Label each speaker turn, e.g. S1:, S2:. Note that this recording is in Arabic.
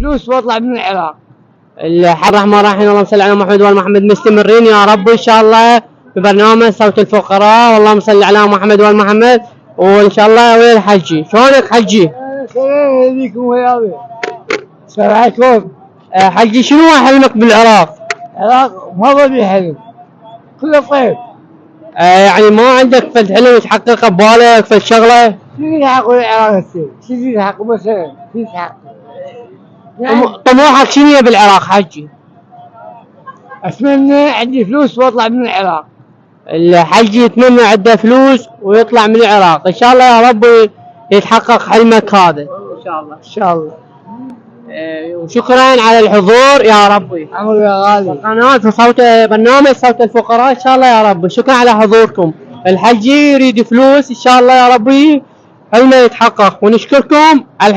S1: فلوس واطلع من العراق.
S2: الرحمن الرحيم، اللهم صل على محمد وآل محمد. مستمرين يا رب ان شاء الله في برنامج صوت الفقراء، واللهم صل على محمد وآل محمد. وان شاء الله يا ويل الحجي، شلونك حجي؟
S1: خير يهديكم وياي. السلام عليكم.
S2: حجي شنو حلمك بالعراق؟
S1: العراق ما ببي حلم، كله طيب.
S2: يعني ما عندك فد حلم تحققه ببالك فد شغله؟
S1: شنو يحقق العراق هسه؟ شنو يحقق مثلا؟ شنو يحقق؟
S2: طموحك شنو بالعراق حجي؟
S1: اتمنى عندي فلوس واطلع من العراق.
S2: الحجي يتمنى عنده فلوس ويطلع من العراق، ان شاء الله يا رب يتحقق حلمك هذا ان شاء الله.
S1: ان شاء الله.
S2: وشكرا على الحضور يا ربي.
S1: عمرو يا غالي.
S2: قناة صوت برنامج صوت الفقراء ان شاء الله يا رب. شكرا على حضوركم. الحجي يريد فلوس ان شاء الله يا ربي حلمه يتحقق، ونشكركم على